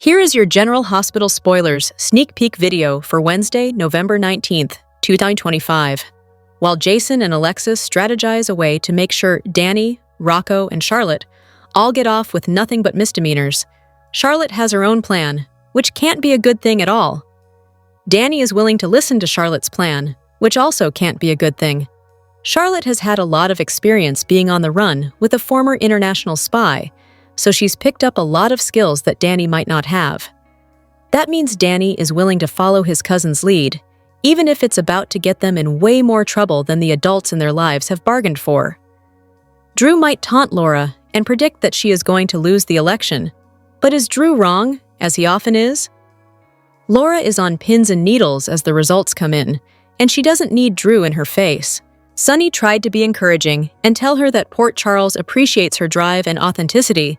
Here is your General Hospital spoilers sneak peek video for Wednesday, November 19th, 2025. While Jason and Alexis strategize a way to make sure Danny, Rocco, and Charlotte all get off with nothing but misdemeanors, Charlotte has her own plan, which can't be a good thing at all. Danny is willing to listen to Charlotte's plan, which also can't be a good thing. Charlotte has had a lot of experience being on the run with a former international spy, so she's picked up a lot of skills that Danny might not have. That means Danny is willing to follow his cousin's lead, even if it's about to get them in way more trouble than the adults in their lives have bargained for. Drew might taunt Laura and predict that she is going to lose the election, but is Drew wrong, as he often is? Laura is on pins and needles as the results come in, and she doesn't need Drew in her face. Sonny tried to be encouraging and tell her that Port Charles appreciates her drive and authenticity,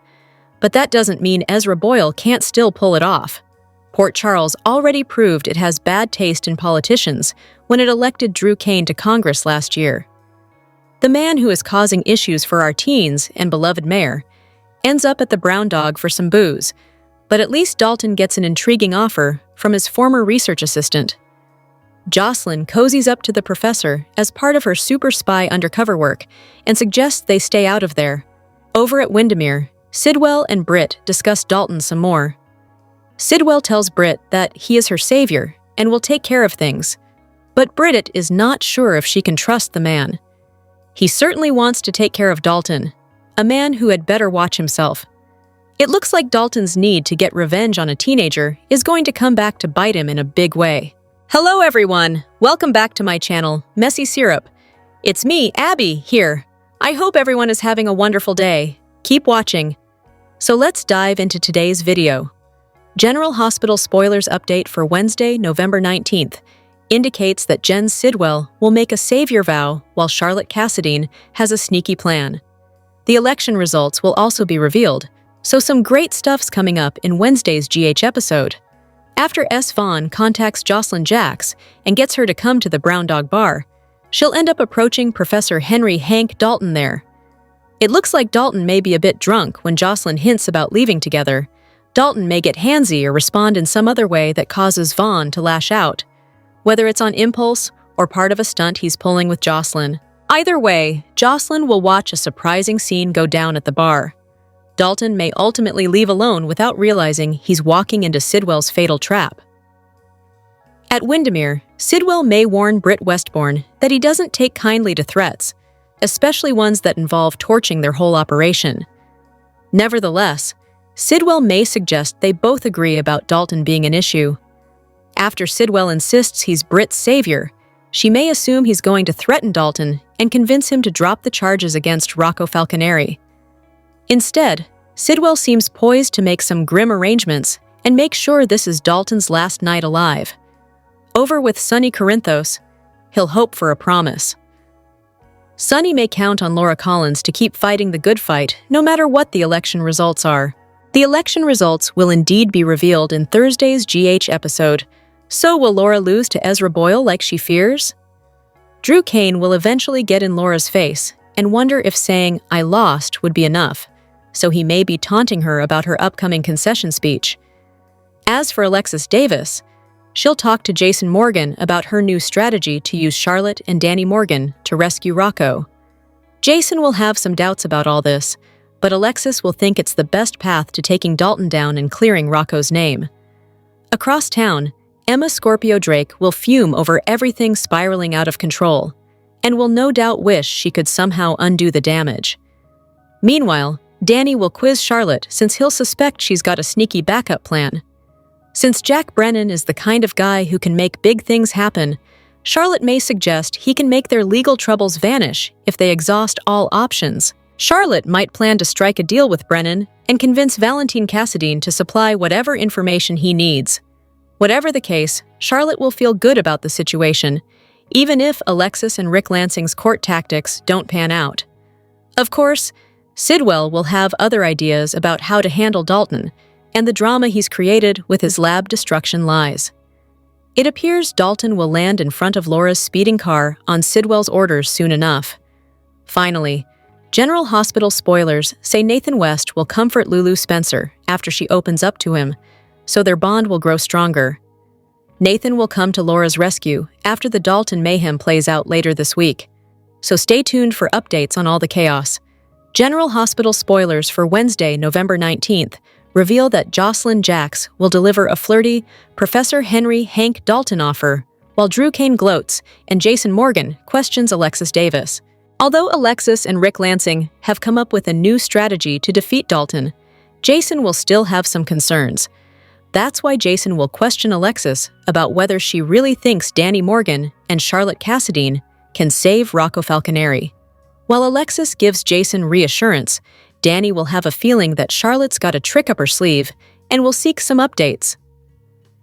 but that doesn't mean Ezra Boyle can't still pull it off. Port Charles already proved it has bad taste in politicians when it elected Drew Kane to Congress last year. The man who is causing issues for our teens and beloved mayor ends up at the Brown Dog for some booze, but at least Dalton gets an intriguing offer from his former research assistant. Josslyn cozies up to the professor as part of her super spy undercover work and suggests they stay out of there. Over at Windermere, Sidwell and Britt discuss Dalton some more. Sidwell tells Britt that he is her savior and will take care of things, but Britt is not sure if she can trust the man. He certainly wants to take care of Dalton, a man who had better watch himself. It looks like Dalton's need to get revenge on a teenager is going to come back to bite him in a big way. Hello everyone! Welcome back to my channel, Messy Syrup. It's me, Abby, here. I hope everyone is having a wonderful day. Keep watching. So let's dive into today's video. General Hospital spoilers update for Wednesday, November 19th indicates that Jen Sidwell will make a savior vow while Charlotte Cassadine has a sneaky plan. The election results will also be revealed, so some great stuff's coming up in Wednesday's GH episode. After S. Vaughn contacts Josslyn Jax and gets her to come to the Brown Dog Bar, she'll end up approaching Professor Henry Hank Dalton there. It looks like Dalton may be a bit drunk when Josslyn hints about leaving together. Dalton may get handsy or respond in some other way that causes Vaughn to lash out, whether it's on impulse or part of a stunt he's pulling with Josslyn. Either way, Josslyn will watch a surprising scene go down at the bar. Dalton may ultimately leave alone without realizing he's walking into Sidwell's fatal trap. At Windermere, Sidwell may warn Britt Westbourne that he doesn't take kindly to threats, especially ones that involve torching their whole operation. Nevertheless, Sidwell may suggest they both agree about Dalton being an issue. After Sidwell insists he's Britt's savior, she may assume he's going to threaten Dalton and convince him to drop the charges against Rocco Falconeri. Instead, Sidwell seems poised to make some grim arrangements and make sure this is Dalton's last night alive. Over with Sonny Corinthos, he'll hope for a promise. Sonny may count on Laura Collins to keep fighting the good fight no matter what the election results are. The election results will indeed be revealed in Thursday's GH episode. So will Laura lose to Ezra Boyle like she fears? Drew Kane will eventually get in Laura's face and wonder if saying, "I lost," would be enough, so he may be taunting her about her upcoming concession speech. As for Alexis Davis, she'll talk to Jason Morgan about her new strategy to use Charlotte and Danny Morgan to rescue Rocco. Jason will have some doubts about all this, but Alexis will think it's the best path to taking Dalton down and clearing Rocco's name. Across town, Emma Scorpio Drake will fume over everything spiraling out of control, and will no doubt wish she could somehow undo the damage. Meanwhile, Danny will quiz Charlotte since he'll suspect she's got a sneaky backup plan. Since Jack Brennan is the kind of guy who can make big things happen, Charlotte may suggest he can make their legal troubles vanish if they exhaust all options. Charlotte might plan to strike a deal with Brennan and convince Valentine Cassadine to supply whatever information he needs. Whatever the case, Charlotte will feel good about the situation, even if Alexis and Rick Lansing's court tactics don't pan out. Of course, Sidwell will have other ideas about how to handle Dalton and the drama he's created with his lab destruction lies. It appears Dalton will land in front of Laura's speeding car on Sidwell's orders soon enough. Finally, General Hospital spoilers say Nathan West will comfort Lulu Spencer after she opens up to him, so their bond will grow stronger. Nathan will come to Laura's rescue after the Dalton mayhem plays out later this week, so stay tuned for updates on all the chaos. General Hospital spoilers for Wednesday, November 19th, reveal that Josslyn Jax will deliver a flirty Professor Henry Hank Dalton offer, while Drew Kane gloats and Jason Morgan questions Alexis Davis. Although Alexis and Rick Lansing have come up with a new strategy to defeat Dalton, Jason will still have some concerns. That's why Jason will question Alexis about whether she really thinks Danny Morgan and Charlotte Cassadine can save Rocco Falconeri. While Alexis gives Jason reassurance, Danny will have a feeling that Charlotte's got a trick up her sleeve and will seek some updates.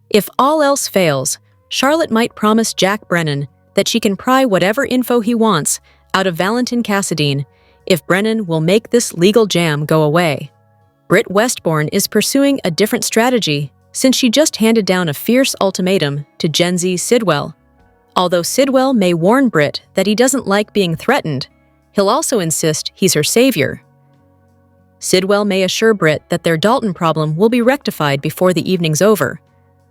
If all else fails, Charlotte might promise Jack Brennan that she can pry whatever info he wants out of Valentin Cassadine if Brennan will make this legal jam go away. Britt Westbourne is pursuing a different strategy since she just handed down a fierce ultimatum to Gen Z Sidwell. Although Sidwell may warn Britt that he doesn't like being threatened, he'll also insist he's her savior. Sidwell may assure Britt that their Dalton problem will be rectified before the evening's over,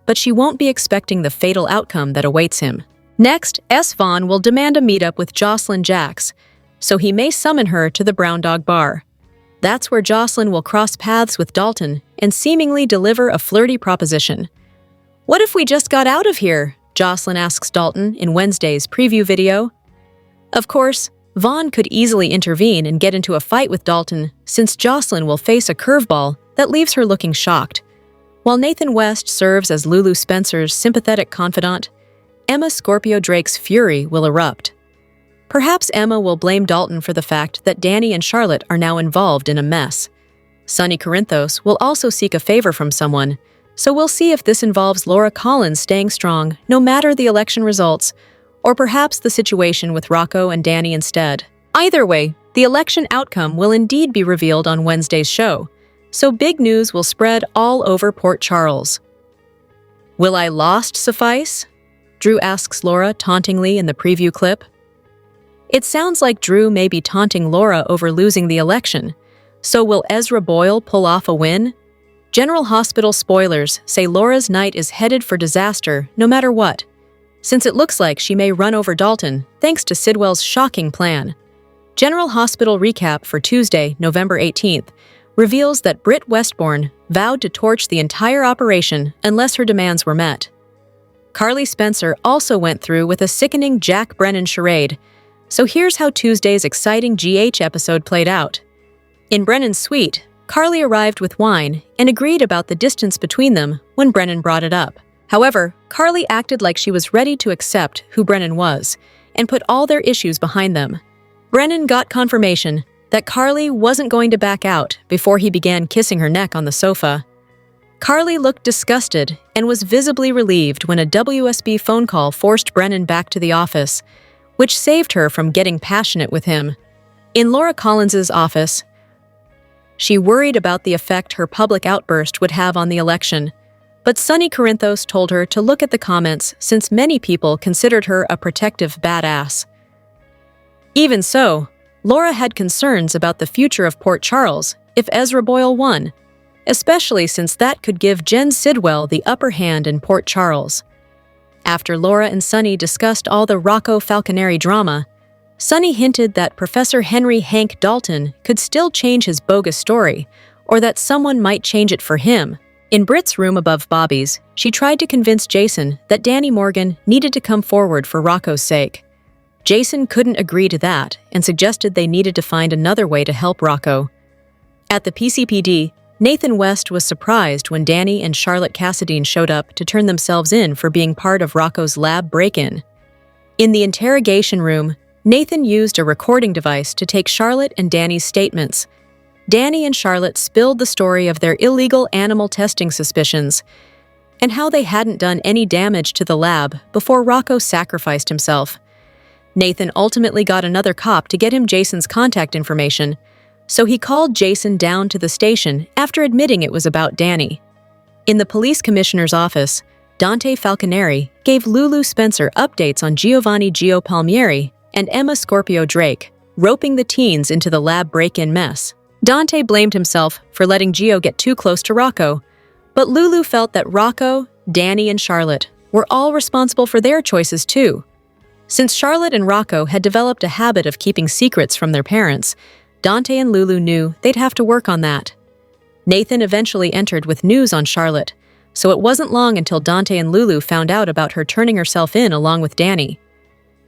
but she won't be expecting the fatal outcome that awaits him. Next, S. Vaughn will demand a meetup with Josslyn Jax, so he may summon her to the Brown Dog Bar. That's where Josslyn will cross paths with Dalton and seemingly deliver a flirty proposition. "What if we just got out of here?" Josslyn asks Dalton in Wednesday's preview video. Of course, Vaughn could easily intervene and get into a fight with Dalton since Josslyn will face a curveball that leaves her looking shocked. While Nathan West serves as Lulu Spencer's sympathetic confidant, Emma Scorpio Drake's fury will erupt. Perhaps Emma will blame Dalton for the fact that Danny and Charlotte are now involved in a mess. Sonny Corinthos will also seek a favor from someone, so we'll see if this involves Laura Collins staying strong no matter the election results, or perhaps the situation with Rocco and Danny instead. Either way, the election outcome will indeed be revealed on Wednesday's show, so big news will spread all over Port Charles. "Will I lost suffice?" Drew asks Laura tauntingly in the preview clip. It sounds like Drew may be taunting Laura over losing the election. So will Ezra Boyle pull off a win? General Hospital spoilers say Laura's night is headed for disaster no matter what, since it looks like she may run over Dalton thanks to Sidwell's shocking plan. General Hospital recap for Tuesday, November 18th, reveals that Britt Westbourne vowed to torch the entire operation unless her demands were met. Carly Spencer also went through with a sickening Jack Brennan charade, so here's how Tuesday's exciting GH episode played out. In Brennan's suite, Carly arrived with wine and agreed about the distance between them when Brennan brought it up. However, Carly acted like she was ready to accept who Brennan was and put all their issues behind them. Brennan got confirmation that Carly wasn't going to back out before he began kissing her neck on the sofa. Carly looked disgusted and was visibly relieved when a WSB phone call forced Brennan back to the office, which saved her from getting passionate with him. In Laura Collins's office, she worried about the effect her public outburst would have on the election, but Sonny Corinthos told her to look at the comments since many people considered her a protective badass. Even so, Laura had concerns about the future of Port Charles if Ezra Boyle won, especially since that could give Jen Sidwell the upper hand in Port Charles. After Laura and Sonny discussed all the Rocco Falconeri drama, Sonny hinted that Professor Henry Hank Dalton could still change his bogus story, or that someone might change it for him. In Britt's room above Bobby's, she tried to convince Jason that Danny Morgan needed to come forward for Rocco's sake. Jason couldn't agree to that and suggested they needed to find another way to help Rocco. At the PCPD, Nathan West was surprised when Danny and Charlotte Cassadine showed up to turn themselves in for being part of Rocco's lab break-in. In the interrogation room, Nathan used a recording device to take Charlotte and Danny's statements. Danny and Charlotte spilled the story of their illegal animal testing suspicions and how they hadn't done any damage to the lab before Rocco sacrificed himself. Nathan ultimately got another cop to get him Jason's contact information, so he called Jason down to the station after admitting it was about Danny. In the police commissioner's office, Dante Falconeri gave Lulu Spencer updates on Giovanni Gio Palmieri and Emma Scorpio Drake, roping the teens into the lab break-in mess. Dante blamed himself for letting Gio get too close to Rocco, But Lulu felt that Rocco, Danny, and Charlotte were all responsible for their choices too. Since Charlotte and Rocco had developed a habit of keeping secrets from their parents, Dante and Lulu knew they'd have to work on that. Nathan eventually entered with news on Charlotte, so it wasn't long until Dante and Lulu found out about her turning herself in along with Danny.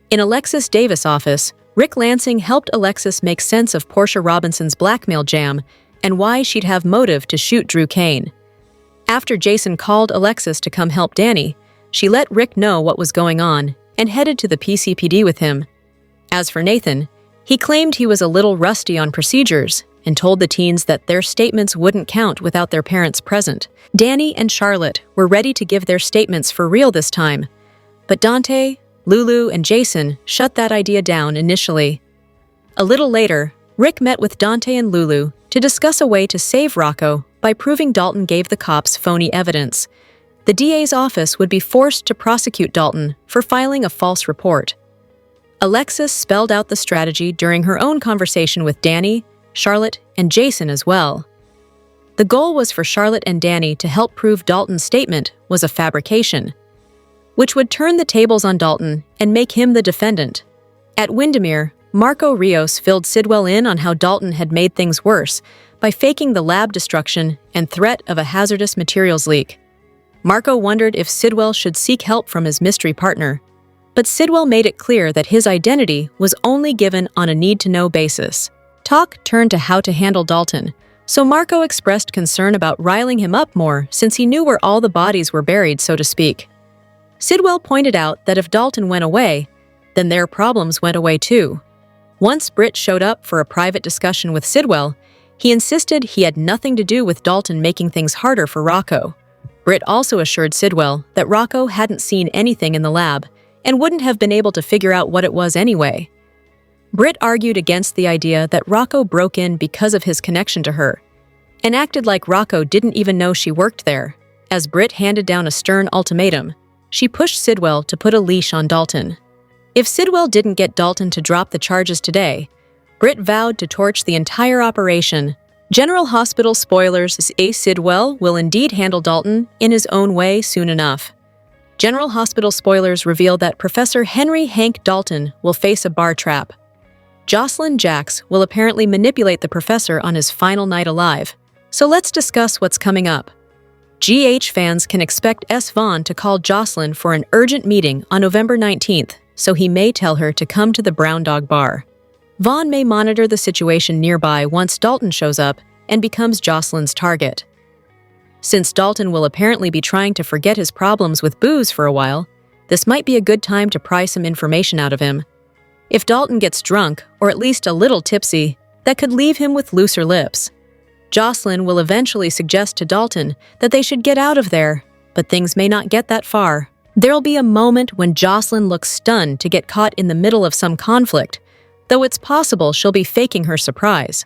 In Alexis Davis' office, Rick Lansing helped Alexis make sense of Portia Robinson's blackmail jam and why she'd have motive to shoot Drew Kane. After Jason called Alexis to come help Danny, she let Rick know what was going on and headed to the PCPD with him. As for Nathan, he claimed he was a little rusty on procedures and told the teens that their statements wouldn't count without their parents present. Danny and Charlotte were ready to give their statements for real this time, but Dante, Lulu, and Jason shut that idea down initially. A little later, Rick met with Dante and Lulu to discuss a way to save Rocco by proving Dalton gave the cops phony evidence. The DA's office would be forced to prosecute Dalton for filing a false report. Alexis spelled out the strategy during her own conversation with Danny, Charlotte, and Jason as well. The goal was for Charlotte and Danny to help prove Dalton's statement was a fabrication, which would turn the tables on Dalton and make him the defendant. At Windermere, Marco Rios filled Sidwell in on how Dalton had made things worse by faking the lab destruction and threat of a hazardous materials leak. Marco wondered if Sidwell should seek help from his mystery partner, but Sidwell made it clear that his identity was only given on a need-to-know basis. Talk turned to how to handle Dalton, so Marco expressed concern about riling him up more since he knew where all the bodies were buried, so to speak. Sidwell pointed out that if Dalton went away, then their problems went away too. Once Britt showed up for a private discussion with Sidwell, he insisted he had nothing to do with Dalton making things harder for Rocco. Britt also assured Sidwell that Rocco hadn't seen anything in the lab and wouldn't have been able to figure out what it was anyway. Britt argued against the idea that Rocco broke in because of his connection to her, and acted like Rocco didn't even know she worked there. As Britt handed down a stern ultimatum, she pushed Sidwell to put a leash on Dalton. If Sidwell didn't get Dalton to drop the charges today, Britt vowed to torch the entire operation. General Hospital spoilers: Sidwell will indeed handle Dalton in his own way soon enough. General Hospital spoilers reveal that Professor Henry Hank Dalton will face a bar trap. Josslyn Jax will apparently manipulate the professor on his final night alive. So let's discuss what's coming up. GH fans can expect S. Vaughn to call Josslyn for an urgent meeting on November 19th, so he may tell her to come to the Brown Dog Bar. Vaughn may monitor the situation nearby once Dalton shows up and becomes Josslyn's target. Since Dalton will apparently be trying to forget his problems with booze for a while, this might be a good time to pry some information out of him. If Dalton gets drunk, or at least a little tipsy, that could leave him with looser lips. Josslyn will eventually suggest to Dalton that they should get out of there, but things may not get that far. There'll be a moment when Josslyn looks stunned to get caught in the middle of some conflict, though it's possible she'll be faking her surprise.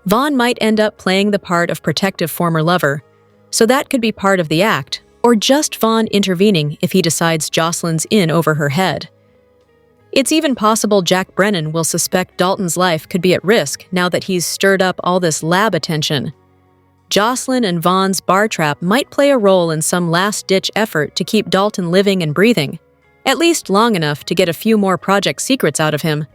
Vaughn might end up playing the part of protective former lover, so that could be part of the act, or just Vaughn intervening if he decides Josslyn's in over her head. It's even possible Jack Brennan will suspect Dalton's life could be at risk now that he's stirred up all this lab attention. Josslyn and Vaughn's bar trap might play a role in some last-ditch effort to keep Dalton living and breathing, at least long enough to get a few more project secrets out of him.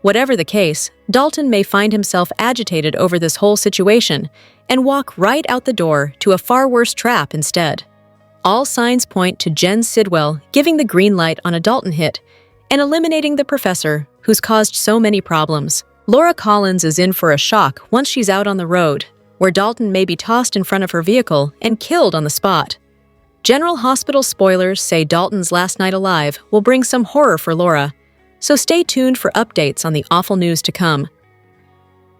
Whatever the case, Dalton may find himself agitated over this whole situation and walk right out the door to a far worse trap instead. All signs point to Jen Sidwell giving the green light on a Dalton hit and eliminating the professor, who's caused so many problems. Laura Collins is in for a shock once she's out on the road, where Dalton may be tossed in front of her vehicle and killed on the spot. General Hospital spoilers say Dalton's last night alive will bring some horror for Laura, so stay tuned for updates on the awful news to come.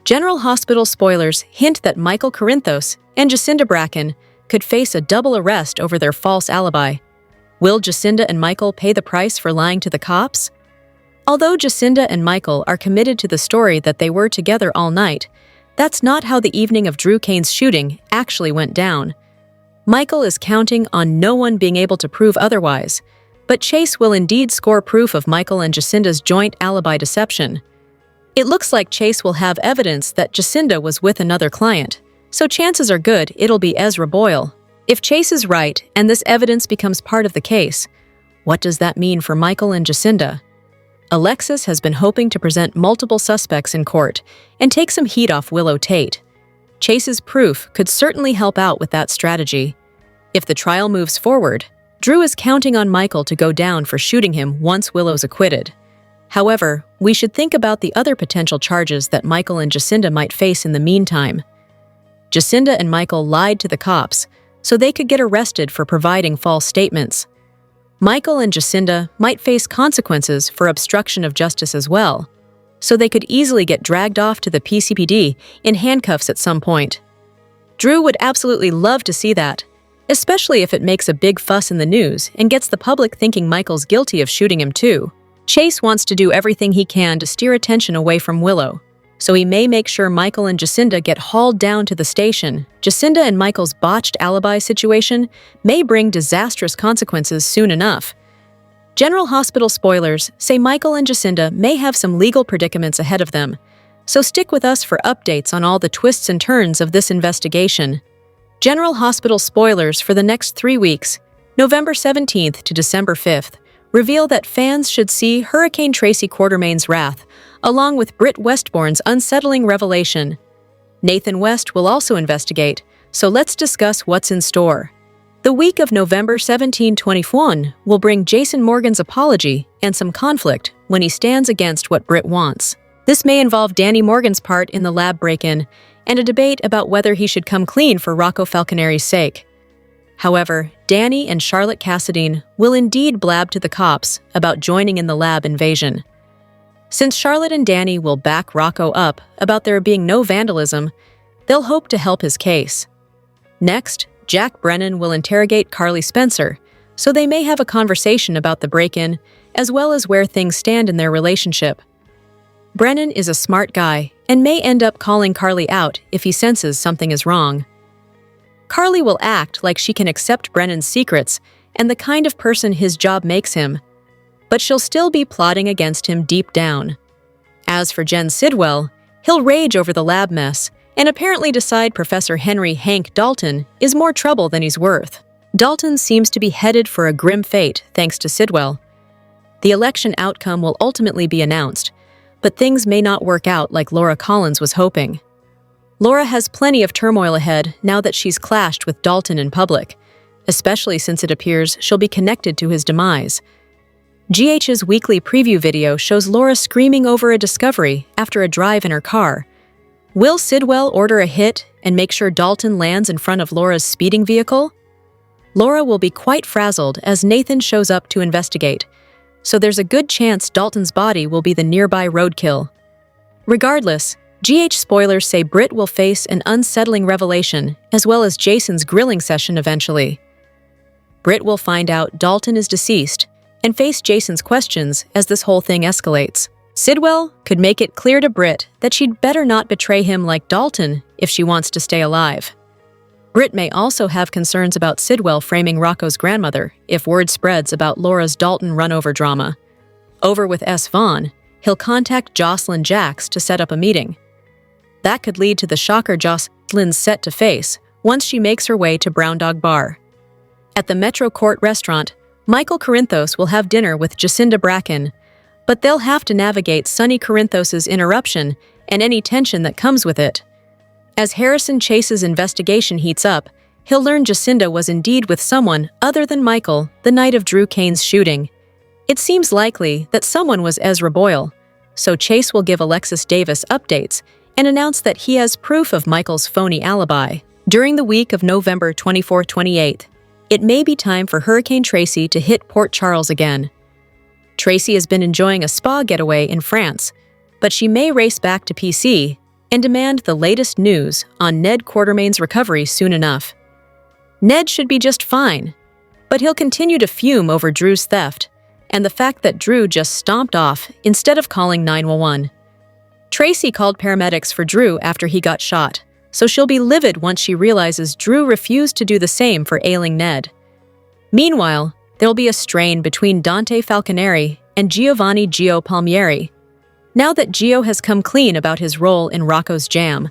General Hospital spoilers hint that Michael Corinthos and Jacinda Bracken could face a double arrest over their false alibi. Will Jacinda and Michael pay the price for lying to the cops? Although Jacinda and Michael are committed to the story that they were together all night, that's not how the evening of Drew Kane's shooting actually went down. Michael is counting on no one being able to prove otherwise, but Chase will indeed score proof of Michael and Jacinda's joint alibi deception. It looks like Chase will have evidence that Jacinda was with another client, so chances are good it'll be Ezra Boyle. If Chase is right and this evidence becomes part of the case, what does that mean for Michael and Jacinda? Alexis has been hoping to present multiple suspects in court and take some heat off Willow Tate. Chase's proof could certainly help out with that strategy. If the trial moves forward, Drew is counting on Michael to go down for shooting him once Willow's acquitted. However, we should think about the other potential charges that Michael and Jacinda might face in the meantime. Jacinda and Michael lied to the cops, so they could get arrested for providing false statements. Michael and Jacinda might face consequences for obstruction of justice as well, so they could easily get dragged off to the PCPD in handcuffs at some point. Drew would absolutely love to see that, especially if it makes a big fuss in the news and gets the public thinking Michael's guilty of shooting him too. Chase wants to do everything he can to steer attention away from Willow, so he may make sure Michael and Jacinda get hauled down to the station. Jacinda and Michael's botched alibi situation may bring disastrous consequences soon enough. General Hospital spoilers say Michael and Jacinda may have some legal predicaments ahead of them, so stick with us for updates on all the twists and turns of this investigation. General Hospital spoilers for the next 3 weeks, November 17th to December 5th, reveal that fans should see Hurricane Tracy Quartermain's wrath, along with Britt Westbourne's unsettling revelation. Nathan West will also investigate, so let's discuss what's in store. The week of November 17, 2021 will bring Jason Morgan's apology and some conflict when he stands against what Britt wants. This may involve Danny Morgan's part in the lab break-in and a debate about whether he should come clean for Rocco Falconeri's sake. However, Danny and Charlotte Cassadine will indeed blab to the cops about joining in the lab invasion. Since Charlotte and Danny will back Rocco up about there being no vandalism, they'll hope to help his case. Next, Jack Brennan will interrogate Carly Spencer, so they may have a conversation about the break-in as well as where things stand in their relationship. Brennan is a smart guy and may end up calling Carly out if he senses something is wrong. Carly will act like she can accept Brennan's secrets and the kind of person his job makes him, but she'll still be plotting against him deep down. As for Jen Sidwell, he'll rage over the lab mess and apparently decide Professor Henry Hank Dalton is more trouble than he's worth. Dalton seems to be headed for a grim fate thanks to Sidwell. The election outcome will ultimately be announced, but things may not work out like Laura Collins was hoping. Laura has plenty of turmoil ahead now that she's clashed with Dalton in public, especially since it appears she'll be connected to his demise. GH's weekly preview video shows Laura screaming over a discovery after a drive in her car. Will Sidwell order a hit and make sure Dalton lands in front of Laura's speeding vehicle? Laura will be quite frazzled as Nathan shows up to investigate, so there's a good chance Dalton's body will be the nearby roadkill. Regardless, GH spoilers say Britt will face an unsettling revelation as well as Jason's grilling session eventually. Britt will find out Dalton is deceased and face Jason's questions as this whole thing escalates. Sidwell could make it clear to Britt that she'd better not betray him like Dalton if she wants to stay alive. Britt may also have concerns about Sidwell framing Rocco's grandmother if word spreads about Laura's Dalton runover drama. Over with S. Vaughn, he'll contact Josslyn Jax to set up a meeting. That could lead to the shocker Josslyn's set to face once she makes her way to Brown Dog Bar. At the Metro Court restaurant, Michael Corinthos will have dinner with Jacinda Bracken, but they'll have to navigate Sonny Corinthos' interruption and any tension that comes with it. As Harrison Chase's investigation heats up, he'll learn Jacinda was indeed with someone other than Michael the night of Drew Kane's shooting. It seems likely that someone was Ezra Boyle, so Chase will give Alexis Davis updates and announce that he has proof of Michael's phony alibi. During the week of November 24-28th, it may be time for Hurricane Tracy to hit Port Charles again. Tracy has been enjoying a spa getaway in France, but she may race back to PC and demand the latest news on Ned Quartermain's recovery soon enough. Ned should be just fine, but he'll continue to fume over Drew's theft and the fact that Drew just stomped off instead of calling 911. Tracy called paramedics for Drew after he got shot, so she'll be livid once she realizes Drew refused to do the same for ailing Ned. Meanwhile, there'll be a strain between Dante Falconeri and Giovanni Gio Palmieri, now that Gio has come clean about his role in Rocco's jam.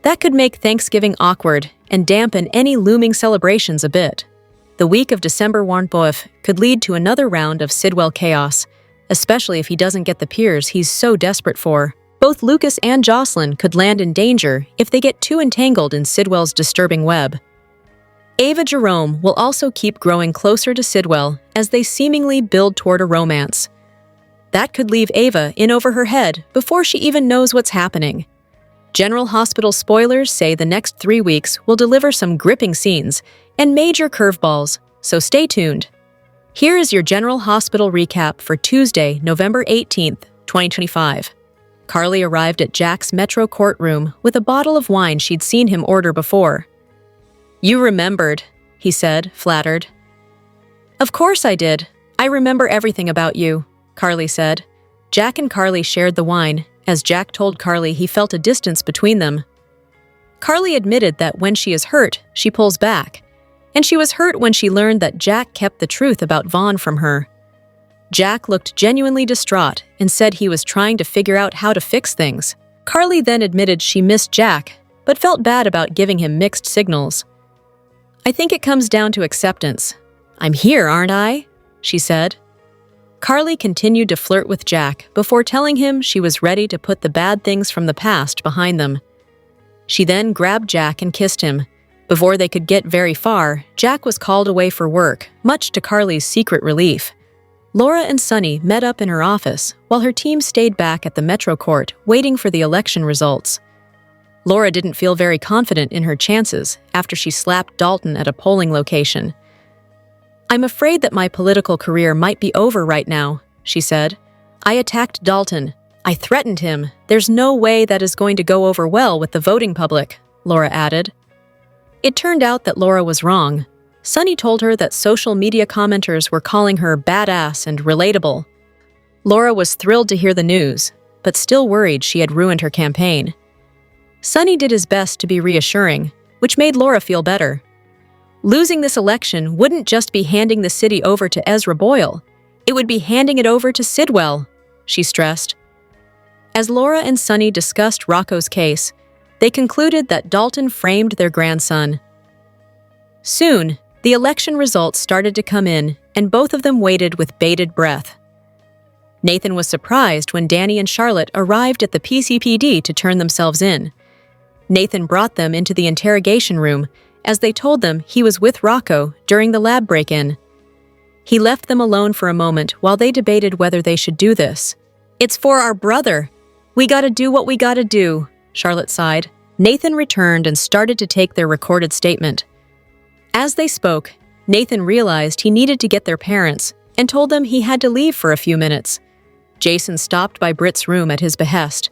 That could make Thanksgiving awkward and dampen any looming celebrations a bit. The week of December Warnboef could lead to another round of Sidwell chaos, especially if he doesn't get the peers he's so desperate for. Both Lucas and Josslyn could land in danger if they get too entangled in Sidwell's disturbing web. Ava Jerome will also keep growing closer to Sidwell as they seemingly build toward a romance. That could leave Ava in over her head before she even knows what's happening. General Hospital spoilers say the next 3 weeks will deliver some gripping scenes and major curveballs, so stay tuned. Here is your General Hospital recap for Tuesday, November 18th, 2025. Carly arrived at Jack's Metro courtroom with a bottle of wine she'd seen him order before. "You remembered," he said, flattered. "Of course I did. I remember everything about you," Carly said. Jack and Carly shared the wine, as Jack told Carly he felt a distance between them. Carly admitted that when she is hurt, she pulls back, and she was hurt when she learned that Jack kept the truth about Vaughn from her. Jack looked genuinely distraught and said he was trying to figure out how to fix things. Carly then admitted she missed Jack, but felt bad about giving him mixed signals. "I think it comes down to acceptance. I'm here, aren't I?" she said. Carly continued to flirt with Jack before telling him she was ready to put the bad things from the past behind them. She then grabbed Jack and kissed him. Before they could get very far, Jack was called away for work, much to Carly's secret relief. Laura and Sunny met up in her office, while her team stayed back at the Metro Court, waiting for the election results. Laura didn't feel very confident in her chances after she slapped Dalton at a polling location. "I'm afraid that my political career might be over right now," she said. "I attacked Dalton. I threatened him. There's no way that is going to go over well with the voting public," Laura added. It turned out that Laura was wrong. Sunny told her that social media commenters were calling her badass and relatable. Laura was thrilled to hear the news, but still worried she had ruined her campaign. Sunny did his best to be reassuring, which made Laura feel better. Losing this election wouldn't just be handing the city over to Ezra Boyle, it would be handing it over to Sidwell, she stressed. As Laura and Sunny discussed Rocco's case, they concluded that Dalton framed their grandson. Soon, the election results started to come in, and both of them waited with bated breath. Nathan was surprised when Danny and Charlotte arrived at the PCPD to turn themselves in. Nathan brought them into the interrogation room as they told them he was with Rocco during the lab break-in. He left them alone for a moment while they debated whether they should do this. "It's for our brother. We gotta do what we gotta do," Charlotte sighed. Nathan returned and started to take their recorded statement. As they spoke, Nathan realized he needed to get their parents and told them he had to leave for a few minutes. Jason stopped by Britt's room at his behest.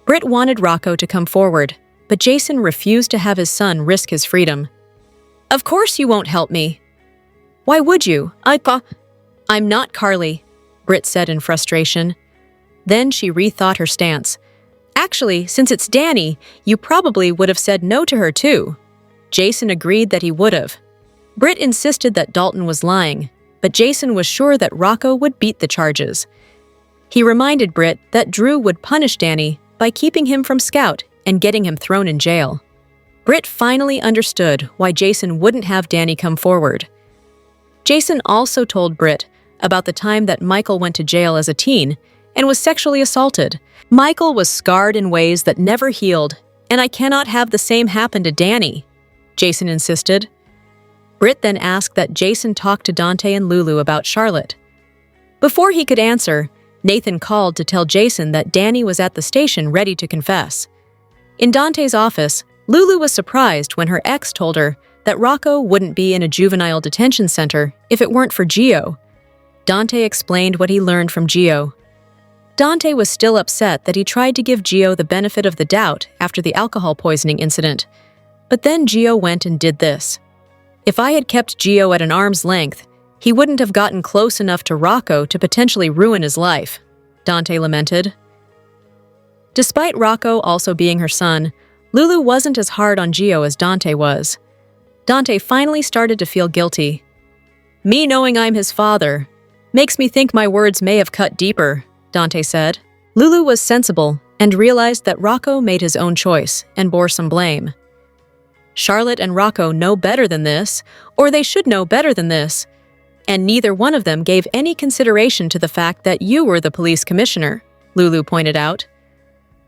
Britt wanted Rocco to come forward, but Jason refused to have his son risk his freedom. "Of course you won't help me." "Why would you? I'm not Carly," Britt said in frustration. Then she rethought her stance. "Actually, since it's Danny, you probably would have said no to her too." Jason agreed that he would have. Britt insisted that Dalton was lying, but Jason was sure that Rocco would beat the charges. He reminded Britt that Drew would punish Danny by keeping him from Scout and getting him thrown in jail. Britt finally understood why Jason wouldn't have Danny come forward. Jason also told Britt about the time that Michael went to jail as a teen and was sexually assaulted. "Michael was scarred in ways that never healed, and I cannot have the same happen to Danny," Jason insisted. Britt then asked that Jason talk to Dante and Lulu about Charlotte. Before he could answer, Nathan called to tell Jason that Danny was at the station ready to confess. In Dante's office, Lulu was surprised when her ex told her that Rocco wouldn't be in a juvenile detention center if it weren't for Gio. Dante explained what he learned from Gio. Dante was still upset that he tried to give Gio the benefit of the doubt after the alcohol poisoning incident. But then Gio went and did this. "If I had kept Gio at an arm's length, he wouldn't have gotten close enough to Rocco to potentially ruin his life," Dante lamented. Despite Rocco also being her son, Lulu wasn't as hard on Gio as Dante was. Dante finally started to feel guilty. "Me knowing I'm his father makes me think my words may have cut deeper," Dante said. Lulu was sensible and realized that Rocco made his own choice and bore some blame. Charlotte and Rocco know better than this, or they should know better than this, and neither one of them gave any consideration to the fact that you were the police commissioner, Lulu pointed out.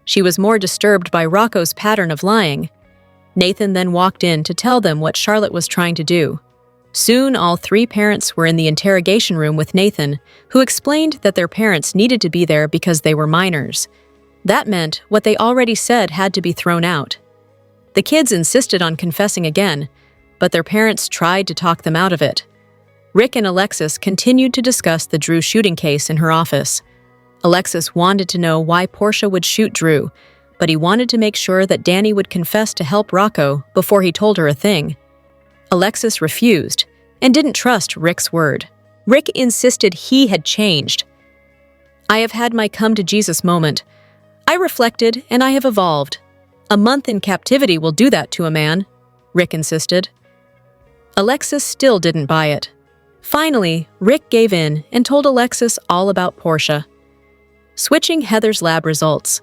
She was more disturbed by Rocco's pattern of lying. Nathan then walked in to tell them what Charlotte was trying to do. Soon, all three parents were in the interrogation room with Nathan, who explained that their parents needed to be there because they were minors. That meant what they already said had to be thrown out. The kids insisted on confessing again, but their parents tried to talk them out of it. Rick and Alexis continued to discuss the Drew shooting case in her office. Alexis wanted to know why Portia would shoot Drew, but he wanted to make sure that Danny would confess to help Rocco before he told her a thing. Alexis refused and didn't trust Rick's word. Rick insisted he had changed. "I have had my come-to-Jesus moment. I reflected and I have evolved. A month in captivity will do that to a man," Rick insisted. Alexis still didn't buy it. Finally, Rick gave in and told Alexis all about Portia. Switching Heather's lab results.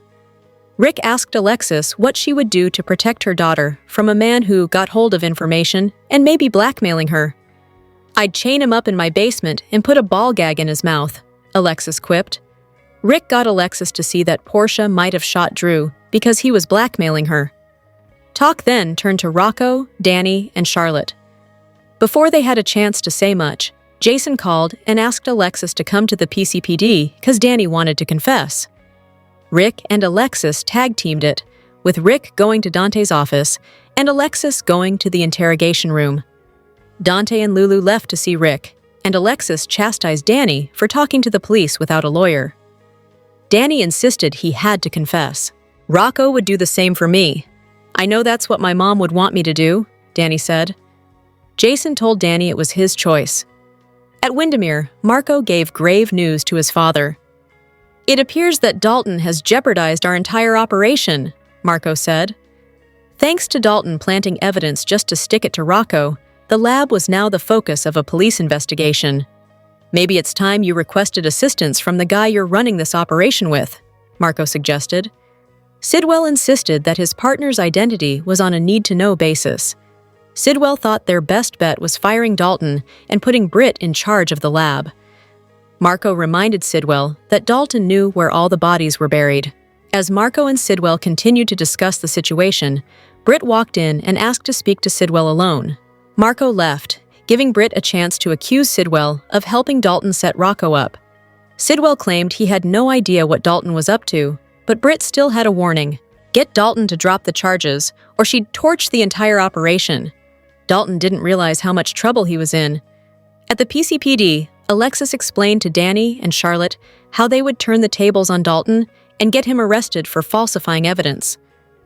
Rick asked Alexis what she would do to protect her daughter from a man who got hold of information and may be blackmailing her. "I'd chain him up in my basement and put a ball gag in his mouth," Alexis quipped. Rick got Alexis to see that Portia might have shot Drew because he was blackmailing her. Talk then turned to Rocco, Danny, and Charlotte. Before they had a chance to say much, Jason called and asked Alexis to come to the PCPD because Danny wanted to confess. Rick and Alexis tag-teamed it, with Rick going to Dante's office and Alexis going to the interrogation room. Dante and Lulu left to see Rick, and Alexis chastised Danny for talking to the police without a lawyer. Danny insisted he had to confess. "Rocco would do the same for me. I know that's what my mom would want me to do," Danny said. Jason told Danny it was his choice. At Windermere, Marco gave grave news to his father. "It appears that Dalton has jeopardized our entire operation," Marco said. Thanks to Dalton planting evidence just to stick it to Rocco, the lab was now the focus of a police investigation. "Maybe it's time you requested assistance from the guy you're running this operation with," Marco suggested. Sidwell insisted that his partner's identity was on a need-to-know basis. Sidwell thought their best bet was firing Dalton and putting Britt in charge of the lab. Marco reminded Sidwell that Dalton knew where all the bodies were buried. As Marco and Sidwell continued to discuss the situation, Britt walked in and asked to speak to Sidwell alone. Marco left, giving Britt a chance to accuse Sidwell of helping Dalton set Rocco up. Sidwell claimed he had no idea what Dalton was up to, but Britt still had a warning. Get Dalton to drop the charges, or she'd torch the entire operation. Dalton didn't realize how much trouble he was in. At the PCPD, Alexis explained to Danny and Charlotte how they would turn the tables on Dalton and get him arrested for falsifying evidence.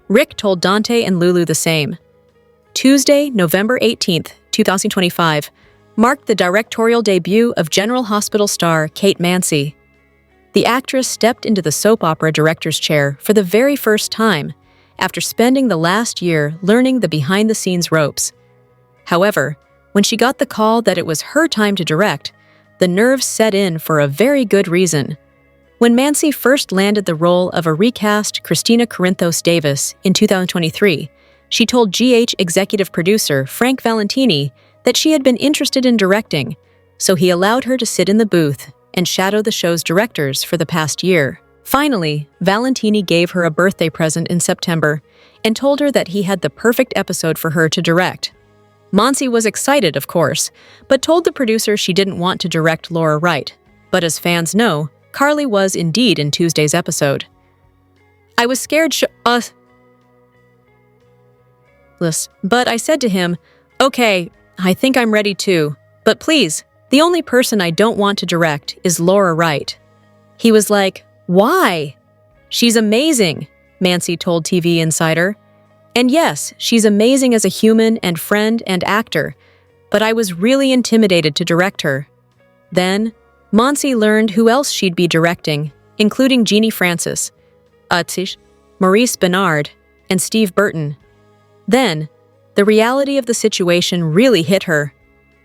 Rick told Dante and Lulu the same. Tuesday, November 18th, 2025, marked the directorial debut of General Hospital star Kate Mansi. The actress stepped into the soap opera director's chair for the very first time after spending the last year learning the behind-the-scenes ropes. However, when she got the call that it was her time to direct, the nerves set in for a very good reason. When Mansi first landed the role of a recast Christina Corinthos Davis in 2023, she told GH executive producer Frank Valentini that she had been interested in directing, so he allowed her to sit in the booth and shadow the show's directors for the past year. Finally, Valentini gave her a birthday present in September and told her that he had the perfect episode for her to direct. Mansi was excited, of course, but told the producer she didn't want to direct Laura Wright. But as fans know, Carly was indeed in Tuesday's episode. "I was scared but I said to him, okay, I think I'm ready too. But please, the only person I don't want to direct is Laura Wright." He was like, "Why?" "She's amazing," Mansi told TV Insider. "And yes, she's amazing as a human and friend and actor, but I was really intimidated to direct her." Then, Mansi learned who else she'd be directing, including Jeannie Francis, Maurice Benard, and Steve Burton. Then, the reality of the situation really hit her.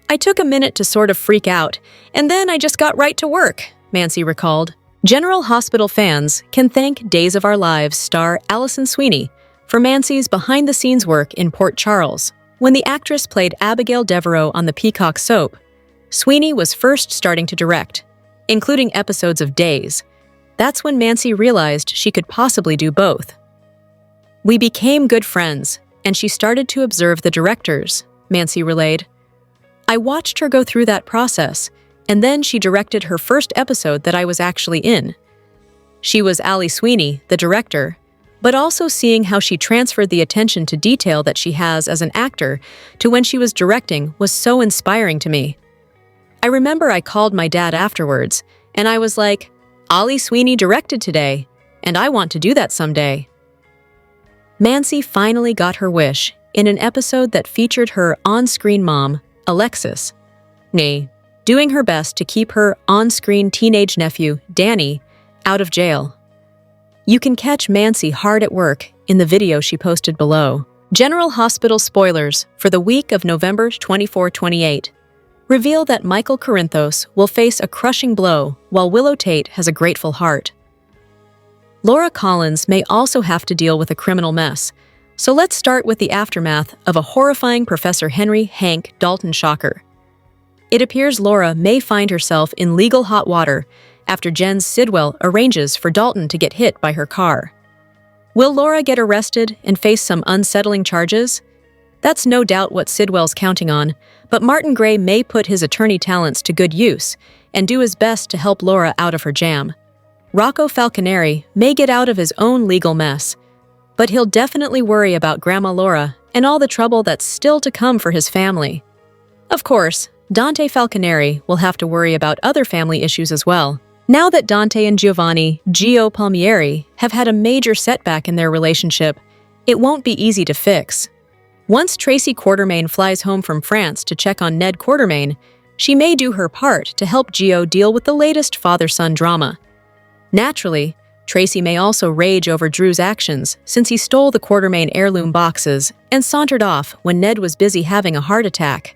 "I took a minute to sort of freak out, and then I just got right to work," Mansi recalled. General Hospital fans can thank Days of Our Lives star Alison Sweeney for Mancy's behind-the-scenes work in Port Charles. When the actress played Abigail Devereaux on the Peacock soap, Sweeney was first starting to direct, including episodes of Days. That's when Mancy realized she could possibly do both. "We became good friends, and she started to observe the directors," Mancy relayed. "I watched her go through that process, and then she directed her first episode that I was actually in." She was Ali Sweeney, the director, but also seeing how she transferred the attention to detail that she has as an actor to when she was directing was so inspiring to me. I remember I called my dad afterwards, and I was like, "Ali Sweeney directed today, and I want to do that someday." Mancy finally got her wish in an episode that featured her on-screen mom, Alexis, doing her best to keep her on-screen teenage nephew, Danny, out of jail. You can catch Mancy hard at work in the video she posted below. General Hospital spoilers for the week of November 24-28 reveal that Michael Corinthos will face a crushing blow while Willow Tate has a grateful heart. Laura Collins may also have to deal with a criminal mess, so let's start with the aftermath of a horrifying Professor Henry Hank Dalton shocker. It appears Laura may find herself in legal hot water after Jen Sidwell arranges for Dalton to get hit by her car. Will Laura get arrested and face some unsettling charges? That's no doubt what Sidwell's counting on, but Martin Gray may put his attorney talents to good use and do his best to help Laura out of her jam. Rocco Falconeri may get out of his own legal mess, but he'll definitely worry about Grandma Laura and all the trouble that's still to come for his family. Of course, Dante Falconeri will have to worry about other family issues as well. Now that Dante and Giovanni Gio Palmieri have had a major setback in their relationship, it won't be easy to fix. Once Tracy Quartermaine flies home from France to check on Ned Quartermaine, she may do her part to help Gio deal with the latest father-son drama. Naturally, Tracy may also rage over Drew's actions since he stole the Quartermaine heirloom boxes and sauntered off when Ned was busy having a heart attack.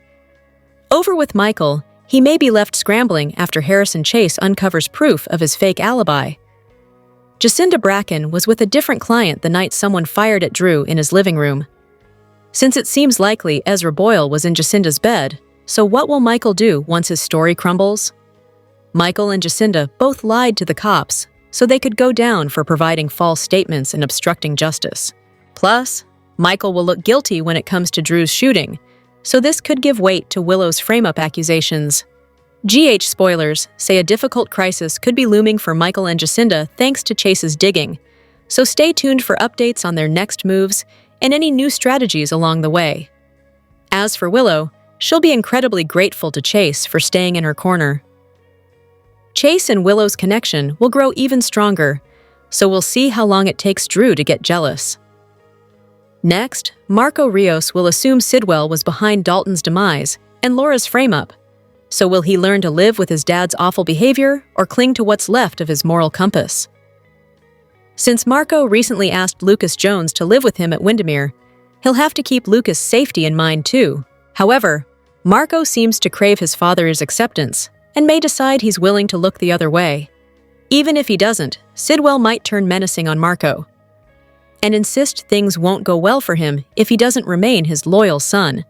Over with Michael, he may be left scrambling after Harrison Chase uncovers proof of his fake alibi. Jacinda Bracken was with a different client the night someone fired at Drew in his living room. Since it seems likely Ezra Boyle was in Jacinda's bed, so what will Michael do once his story crumbles? Michael and Jacinda both lied to the cops, so they could go down for providing false statements and obstructing justice. Plus, Michael will look guilty when it comes to Drew's shooting, so this could give weight to Willow's frame-up accusations. GH spoilers say a difficult crisis could be looming for Michael and Jacinda thanks to Chase's digging, so stay tuned for updates on their next moves and any new strategies along the way. As for Willow, she'll be incredibly grateful to Chase for staying in her corner. Chase and Willow's connection will grow even stronger, so we'll see how long it takes Drew to get jealous. Next, Marco Rios will assume Sidwell was behind Dalton's demise and Laura's frame-up. So will he learn to live with his dad's awful behavior or cling to what's left of his moral compass? Since Marco recently asked Lucas Jones to live with him at Windermere, he'll have to keep Lucas' safety in mind too. However, Marco seems to crave his father's acceptance and may decide he's willing to look the other way. Even if he doesn't, Sidwell might turn menacing on Marco and insist things won't go well for him if he doesn't remain his loyal son.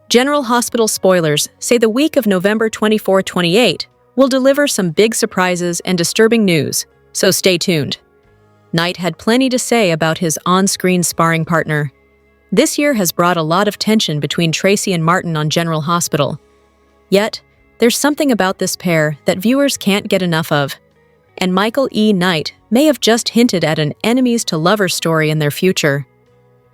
General Hospital spoilers say the week of November 24-28 will deliver some big surprises and disturbing news, so stay tuned. Knight had plenty to say about his on-screen sparring partner. This year has brought a lot of tension between Tracy and Martin on General Hospital. Yet, there's something about this pair that viewers can't get enough of, and Michael E. Knight may have just hinted at an enemies-to-lovers story in their future.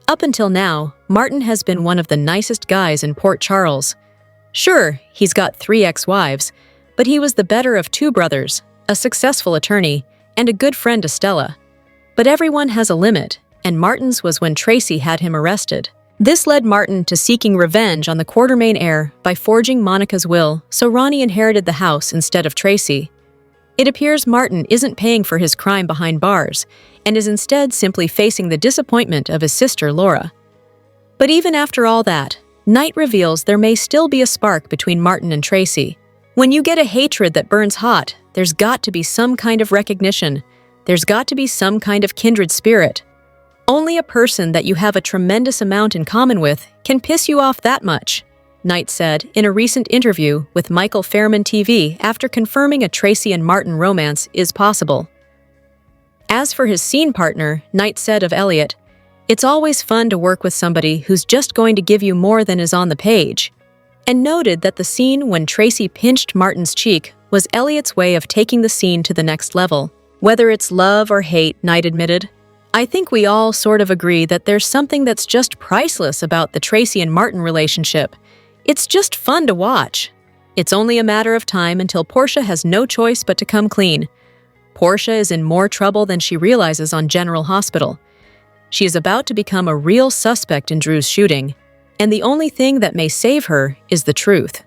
Up until now, Martin has been one of the nicest guys in Port Charles. Sure, he's got 3 ex-wives, but he was the better of 2 brothers, a successful attorney, and a good friend to Stella. But everyone has a limit, and Martin's was when Tracy had him arrested. This led Martin to seeking revenge on the Quartermaine heir by forging Monica's will so Ronnie inherited the house instead of Tracy. It appears Martin isn't paying for his crime behind bars and is instead simply facing the disappointment of his sister Laura. But even after all that, Knight reveals there may still be a spark between Martin and Tracy. When you get a hatred that burns hot, there's got to be some kind of recognition. There's got to be some kind of kindred spirit. Only a person that you have a tremendous amount in common with can piss you off that much, Knight said in a recent interview with Michael Fairman TV after confirming a Tracy and Martin romance is possible. As for his scene partner, Knight said of Elliot, "It's always fun to work with somebody who's just going to give you more than is on the page," and noted that the scene when Tracy pinched Martin's cheek was Elliot's way of taking the scene to the next level. Whether it's love or hate, Knight admitted, "I think we all sort of agree that there's something that's just priceless about the Tracy and Martin relationship. It's just fun to watch. It's only a matter of time until Portia has no choice but to come clean. Portia is in more trouble than she realizes on General Hospital. She is about to become a real suspect in Drew's shooting, and the only thing that may save her is the truth.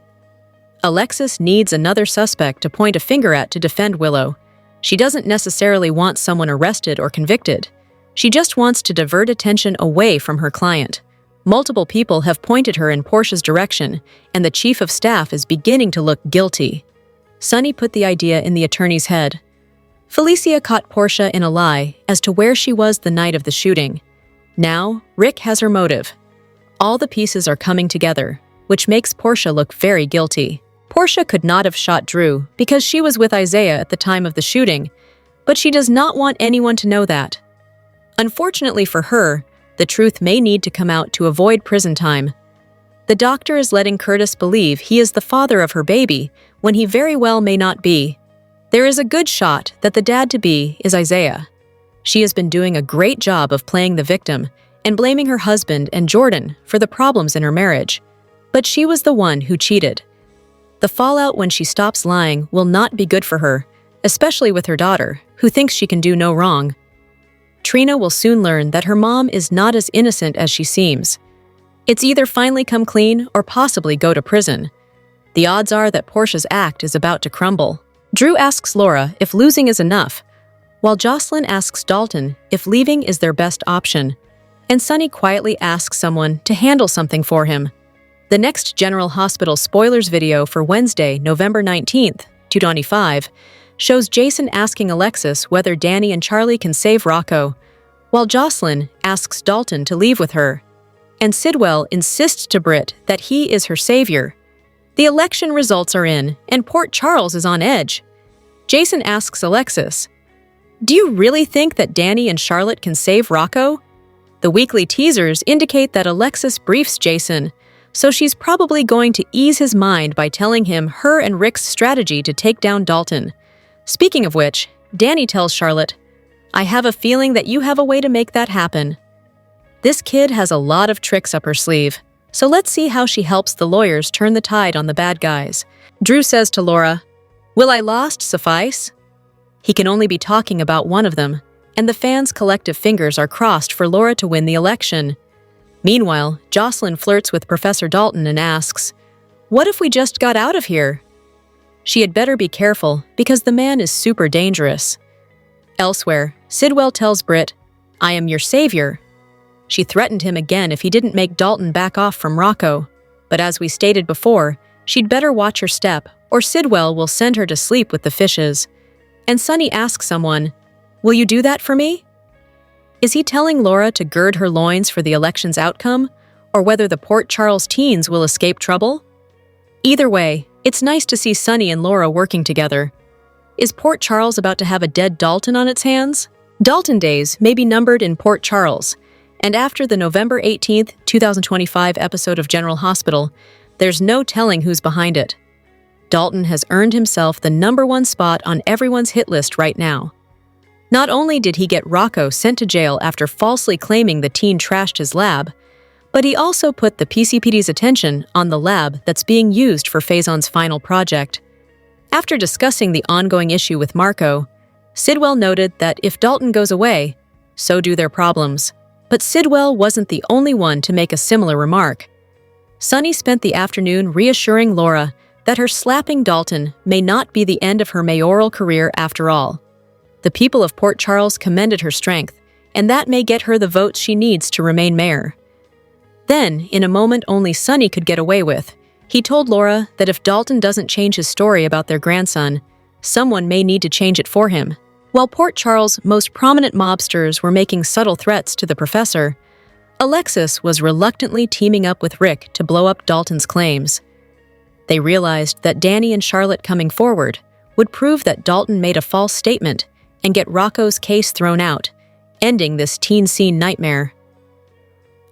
Alexis needs another suspect to point a finger at to defend Willow. She doesn't necessarily want someone arrested or convicted. She just wants to divert attention away from her client. Multiple people have pointed her in Portia's direction, and the chief of staff is beginning to look guilty." Sonny put the idea in the attorney's head. Felicia caught Portia in a lie as to where she was the night of the shooting. Now, Rick has her motive. All the pieces are coming together, which makes Portia look very guilty. Portia could not have shot Drew because she was with Isaiah at the time of the shooting, but she does not want anyone to know that. Unfortunately for her, the truth may need to come out to avoid prison time. The doctor is letting Curtis believe he is the father of her baby when he very well may not be. There is a good shot that the dad-to-be is Isaiah. She has been doing a great job of playing the victim and blaming her husband and Jordan for the problems in her marriage, but she was the one who cheated. The fallout when she stops lying will not be good for her, especially with her daughter, who thinks she can do no wrong. Trina will soon learn that her mom is not as innocent as she seems. It's either finally come clean or possibly go to prison. The odds are that Portia's act is about to crumble. Drew asks Laura if losing is enough, while Josslyn asks Dalton if leaving is their best option, and Sonny quietly asks someone to handle something for him. The next General Hospital spoilers video for Wednesday, November 19th, 2025, shows Jason asking Alexis whether Danny and Charlie can save Rocco, while Josslyn asks Dalton to leave with her, and Sidwell insists to Britt that he is her savior. The election results are in, and Port Charles is on edge. Jason asks Alexis, "Do you really think that Danny and Charlotte can save Rocco?" The weekly teasers indicate that Alexis briefs Jason, so she's probably going to ease his mind by telling him her and Rick's strategy to take down Dalton. Speaking of which, Danny tells Charlotte, "I have a feeling that you have a way to make that happen." This kid has a lot of tricks up her sleeve, so let's see how she helps the lawyers turn the tide on the bad guys. Drew says to Laura, "Will I lost suffice?" He can only be talking about one of them, and the fans' collective fingers are crossed for Laura to win the election. Meanwhile, Josslyn flirts with Professor Dalton and asks, "What if we just got out of here?" She had better be careful because the man is super dangerous. Elsewhere, Sidwell tells Britt, "I am your savior." She threatened him again if he didn't make Dalton back off from Rocco, but as we stated before, she'd better watch her step or Sidwell will send her to sleep with the fishes. And Sonny asks someone, "Will you do that for me?" Is he telling Laura to gird her loins for the election's outcome, or whether the Port Charles teens will escape trouble? Either way, it's nice to see Sonny and Laura working together. Is Port Charles about to have a dead Dalton on its hands? Dalton days may be numbered in Port Charles, and after the November 18th, 2025 episode of General Hospital, there's no telling who's behind it. Dalton has earned himself the #1 spot on everyone's hit list right now. Not only did he get Rocco sent to jail after falsely claiming the teen trashed his lab, but he also put the PCPD's attention on the lab that's being used for Faison's final project. After discussing the ongoing issue with Marco, Sidwell noted that if Dalton goes away, so do their problems. But Sidwell wasn't the only one to make a similar remark. Sonny spent the afternoon reassuring Laura that her slapping Dalton may not be the end of her mayoral career after all. The people of Port Charles commended her strength, and that may get her the votes she needs to remain mayor. Then, in a moment only Sonny could get away with, he told Laura that if Dalton doesn't change his story about their grandson, Someone may need to change it for him. While Port Charles' most prominent mobsters were making subtle threats to the professor, Alexis was reluctantly teaming up with Rick to blow up Dalton's claims. They realized that Danny and Charlotte coming forward would prove that Dalton made a false statement and get Rocco's case thrown out, ending this teen scene nightmare.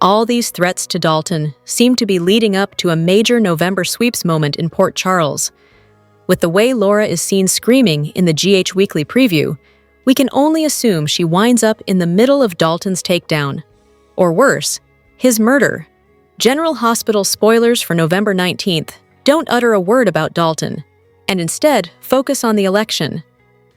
All these threats to Dalton seemed to be leading up to a major November sweeps moment in Port Charles. With the way Laura is seen screaming in the GH Weekly preview, we can only assume she winds up in the middle of Dalton's takedown. Or worse, his murder. General Hospital spoilers for November 19th don't utter a word about Dalton, and instead focus on the election.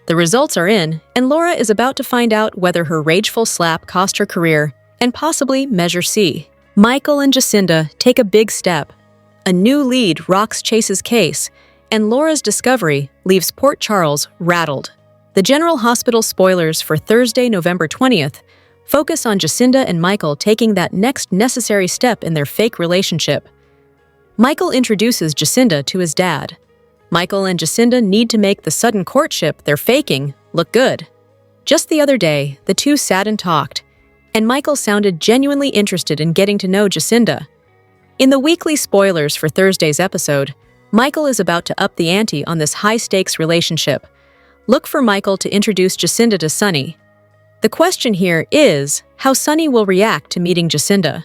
The results are in, and Laura is about to find out whether her rageful slap cost her career, and possibly Measure C. Michael and Jacinda take a big step. A new lead rocks Chase's case, and Laura's discovery leaves Port Charles rattled. The General Hospital spoilers for Thursday, November 20th focus on Jacinda and Michael taking that next necessary step in their fake relationship. Michael introduces Jacinda to his dad. Michael and Jacinda need to make the sudden courtship they're faking look good. Just the other day, the two sat and talked, and Michael sounded genuinely interested in getting to know Jacinda. In the weekly spoilers for Thursday's episode, Michael is about to up the ante on this high-stakes relationship. Look for Michael to introduce Jacinda to Sonny. The question here is how Sonny will react to meeting Jacinda.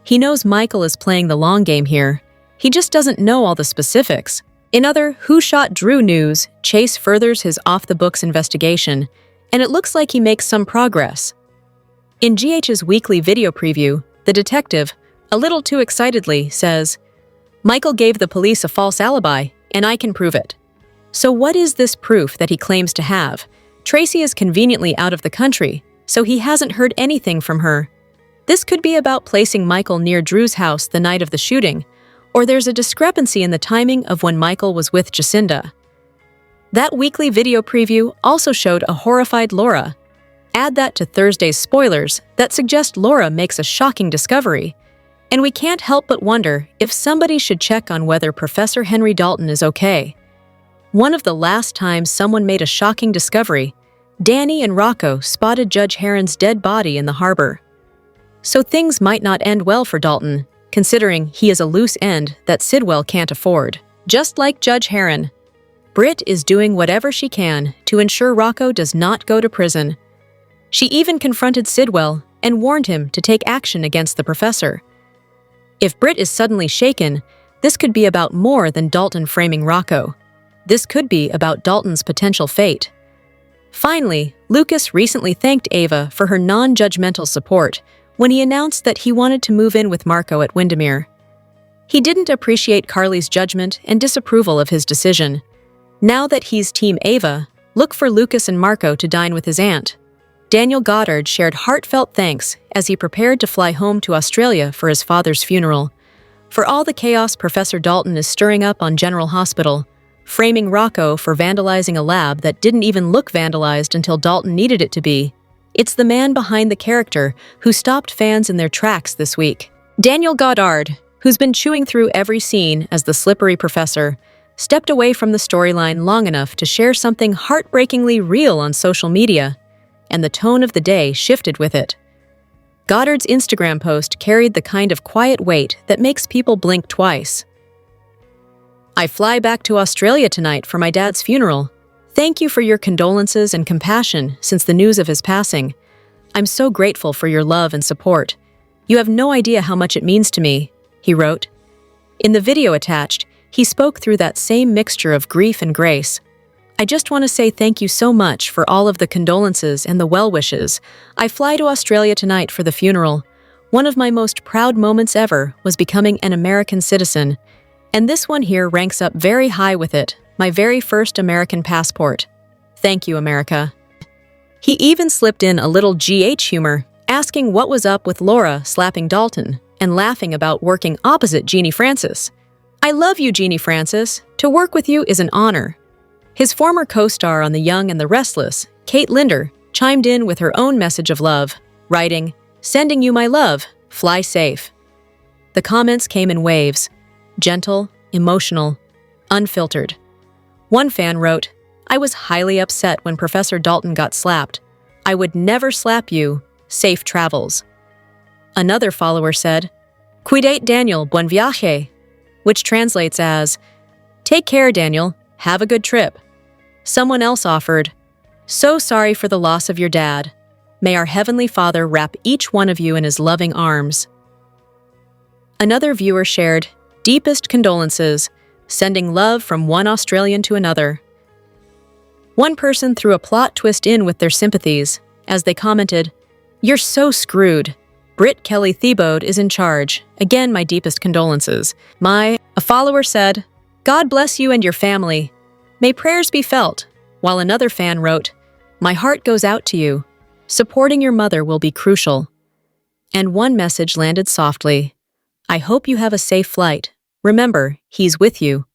He knows Michael is playing the long game here. He just doesn't know all the specifics. In other Who Shot Drew news, Chase furthers his off-the-books investigation, and it looks like he makes some progress. In GH's weekly video preview, the detective, a little too excitedly, says, "Michael gave the police a false alibi, and I can prove it." So what is this proof that he claims to have? Tracy is conveniently out of the country, so he hasn't heard anything from her. This could be about placing Michael near Drew's house the night of the shooting, or there's a discrepancy in the timing of when Michael was with Jacinda. That weekly video preview also showed a horrified Laura. Add that to Thursday's spoilers that suggest Laura makes a shocking discovery, and we can't help but wonder if somebody should check on whether Professor Henry Dalton is okay. One of the last times someone made a shocking discovery, Danny and Rocco spotted Judge Heron's dead body in the harbor. So things might not end well for Dalton, considering he is a loose end that Sidwell can't afford. Just like Judge Heron, Britt is doing whatever she can to ensure Rocco does not go to prison. She even confronted Sidwell and warned him to take action against the professor. If Britt is suddenly shaken, this could be about more than Dalton framing Rocco. This could be about Dalton's potential fate. Finally, Lucas recently thanked Ava for her non-judgmental support when he announced that he wanted to move in with Marco at Windermere. He didn't appreciate Carly's judgment and disapproval of his decision. Now that he's Team Ava, look for Lucas and Marco to dine with his aunt. Daniel Goddard shared heartfelt thanks as he prepared to fly home to Australia for his father's funeral. For all the chaos Professor Dalton is stirring up on General Hospital, framing Rocco for vandalizing a lab that didn't even look vandalized until Dalton needed it to be, it's the man behind the character who stopped fans in their tracks this week. Daniel Goddard, who's been chewing through every scene as the slippery professor, stepped away from the storyline long enough to share something heartbreakingly real on social media, and the tone of the day shifted with it. Goddard's Instagram post carried the kind of quiet weight that makes people blink twice. "I fly back to Australia tonight for my dad's funeral. Thank you for your condolences and compassion since the news of his passing. I'm so grateful for your love and support. You have no idea how much it means to me," he wrote. In the video attached, he spoke through that same mixture of grief and grace. "I just want to say thank you so much for all of the condolences and the well wishes. I fly to Australia tonight for the funeral. One of my most proud moments ever was becoming an American citizen. And this one here ranks up very high with it, my very first American passport. Thank you, America." He even slipped in a little GH humor, asking what was up with Laura slapping Dalton and laughing about working opposite Jeannie Francis. "I love you, Jeannie Francis. To work with you is an honor." His former co-star on The Young and the Restless, Kate Linder, chimed in with her own message of love, writing, "Sending you my love, fly safe." The comments came in waves. Gentle, emotional, unfiltered. One fan wrote, I was highly upset when Professor Dalton got slapped. I would never slap you. Safe travels. Another follower said, Cuidate Daniel, buen viaje, which translates as, Take care, Daniel. Have a good trip. Someone else offered, So sorry for the loss of your dad. May our Heavenly Father wrap each one of you in his loving arms. Another viewer shared, Deepest condolences, sending love from one Australian to another. One person threw a plot twist in with their sympathies, as they commented, You're so screwed. Britt Kelly Thiebaud is in charge. Again, my deepest condolences. A follower said, God bless you and your family. May prayers be felt. While another fan wrote, My heart goes out to you. Supporting your mother will be crucial. And one message landed softly. I hope you have a safe flight. Remember, he's with you.